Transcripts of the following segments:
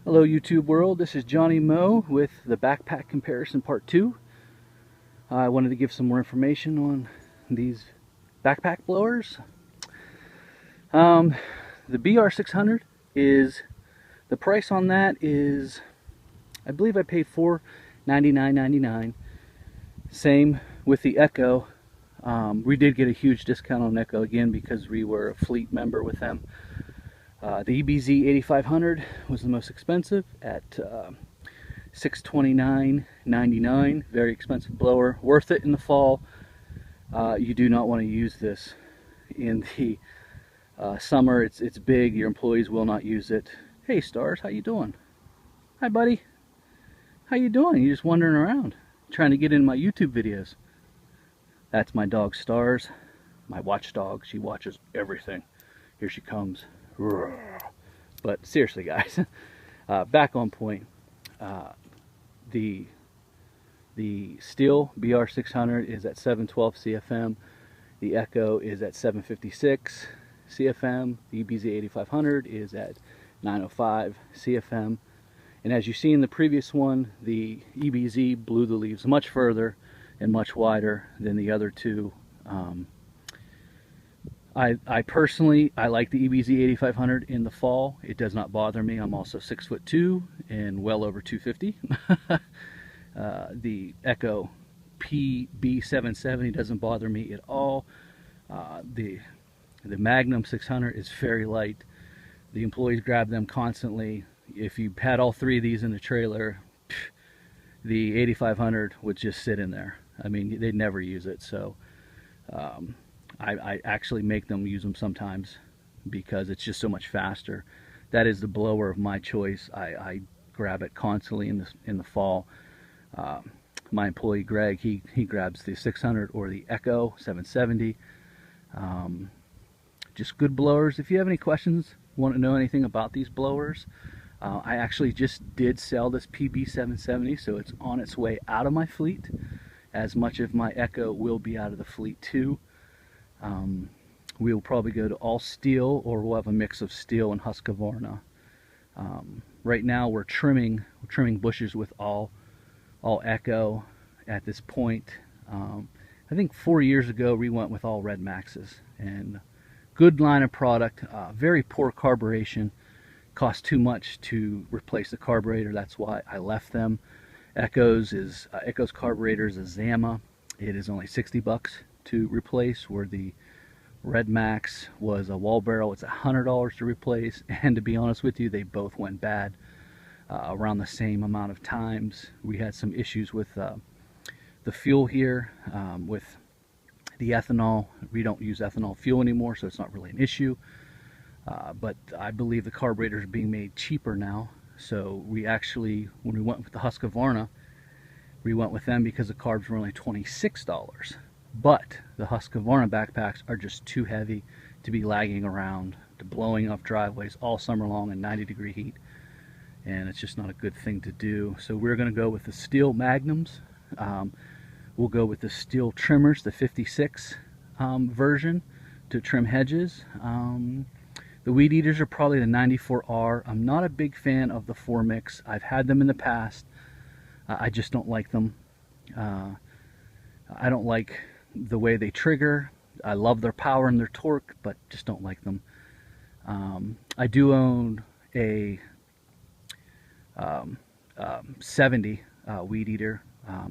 Hello YouTube world, this is Johnny Moe with the backpack comparison part 2. I wanted to give some more information on these backpack blowers. The BR600 is, the price on that is, I believe I paid $499.99. Same with the Echo. We did get a huge discount on Echo again because we were a fleet member with them. The EBZ 8500 was the most expensive at $629.99. Very expensive blower, worth it in the fall. You do not want to use this in the summer. It's big. Your employees will not use it. Hey Stars, how you doing? Hi buddy. How you doing? You just wandering around, trying to get in my YouTube videos. That's my dog Stars, my watchdog. She watches everything. Here she comes. But seriously guys, back on point. The Stihl BR600 is at 712 CFM. The Echo is at 756 CFM. The EBZ 8500 is at 905 CFM. And as you see in the previous one, the EBZ blew the leaves much further and much wider than the other two. I personally like the EBZ 8500 in the fall. It does not bother me. I'm also 6'2" and well over 250. The Echo PB770 doesn't bother me at all. The Magnum 600 is very light. The employees grab them constantly. If you had all three of these in the trailer, the 8500 would just sit in there. I mean, they'd never use it. So I actually make them use them sometimes because it's just so much faster. That is the blower of my choice. I grab it constantly in the fall. My employee Greg, he grabs the 600 or the Echo 770. Just good blowers. If you have any questions, want to know anything about these blowers, I actually just did sell this PB770, so it's on its way out of my fleet, as much of my Echo will be out of the fleet too. We'll probably go to all Stihl, or we'll have a mix of Stihl and Husqvarna. Right now we're trimming bushes with all Echo at this point. I think 4 years ago we went with all Red Maxes, and good line of product. Very poor carburation, cost too much to replace the carburetor. That's why I left them. Echo's carburetor is a Zama. It is only 60 bucks to replace, where the Red Max was a wall barrel. It's $100 to replace, and to be honest with you, they both went bad around the same amount of times. We had some issues with the fuel here, with the ethanol. We don't use ethanol fuel anymore, so it's not really an issue. But I believe the carburetors are being made cheaper now. So we actually, when we went with the Husqvarna, we went with them because the carbs were only $26. But the Husqvarna backpacks are just too heavy to be lagging around, to blowing off driveways all summer long in 90-degree heat. And it's just not a good thing to do. So we're going to go with the Stihl Magnums. We'll go with the Stihl trimmers, the 56 version, to trim hedges. The weed eaters are probably the 94R. I'm not a big fan of the 4-mix. I've had them in the past. I just don't like them. I don't like the way they trigger. I love their power and their torque, but just don't like them. I do own a 70 weed eater.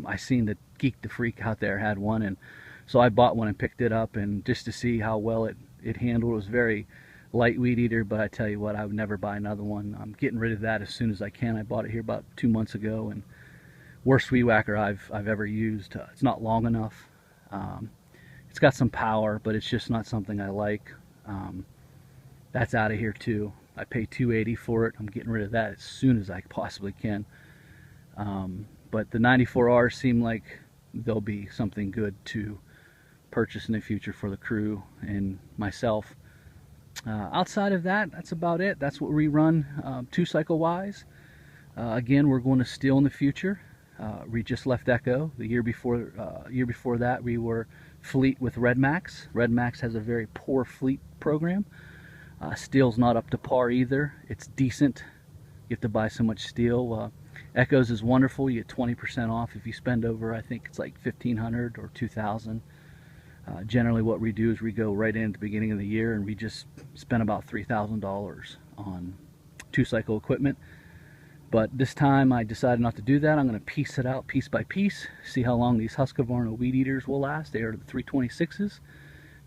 I seen the Geek the Freak out there had one, and so I bought one and picked it up, and just to see how well it handled. It was very light weed eater, but I tell you what, I would never buy another one. I'm getting rid of that as soon as I can. I bought it here about 2 months ago, and worst weed whacker I've ever used. It's not long enough. It's got some power, but it's just not something I like. That's out of here too. I pay $280 for it. I'm getting rid of that as soon as I possibly can. But the 94R seem like they'll be something good to purchase in the future for the crew and myself. Outside of that, that's about it. That's what we run 2-cycle wise. Again, we're going to Stihl in the future. We just left Echo. The year before that, we were fleet with Red Max. Red Max has a very poor fleet program. Stihl's not up to par either. It's decent. You have to buy so much steel. Echoes is wonderful. You get 20% off if you spend over, I think it's like $1,500 or $2,000. Generally what we do is we go right in at the beginning of the year and we just spend about $3,000 on 2-cycle equipment. But this time I decided not to do that. I'm going to piece it out piece by piece, see how long these Husqvarna weed eaters will last. They are the 326s.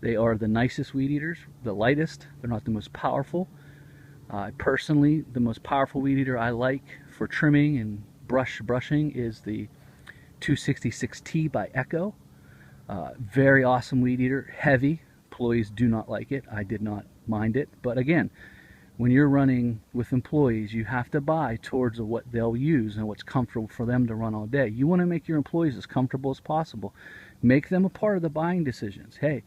They are the nicest weed eaters, the lightest. They're not the most powerful. Personally, the most powerful weed eater I like for trimming and brushing is the 266T by Echo. Very awesome weed eater, heavy. Employees do not like it. I did not mind it. But again, when you're running with employees, you have to buy towards what they'll use and what's comfortable for them to run all day. You want to make your employees as comfortable as possible. Make them a part of the buying decisions. Hey,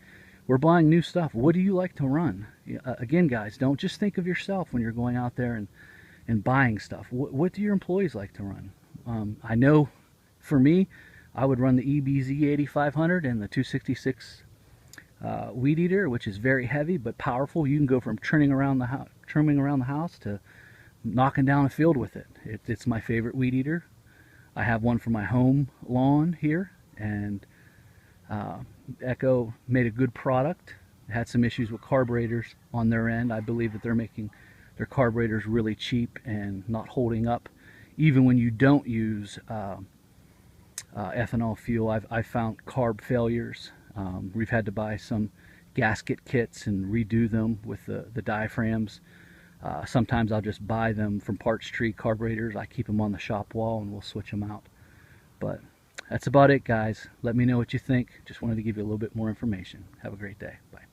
we're buying new stuff. What do you like to run? Again, guys, don't just think of yourself when you're going out there and buying stuff. What do your employees like to run? I know for me, I would run the EBZ 8500 and the 266 weed eater, which is very heavy but powerful. You can go from trimming around the house to knocking down a field with it. It's my favorite weed eater. I have one for my home lawn here, and Echo made a good product. It had some issues with carburetors on their end. I believe that they're making their carburetors really cheap and not holding up. Even when you don't use ethanol fuel, I've found carb failures. We've had to buy some gasket kits and redo them with the diaphragms. Sometimes I'll just buy them from Parts Tree carburetors. I keep them on the shop wall and we'll switch them out. But that's about it, guys. Let me know what you think. Just wanted to give you a little bit more information. Have a great day. Bye.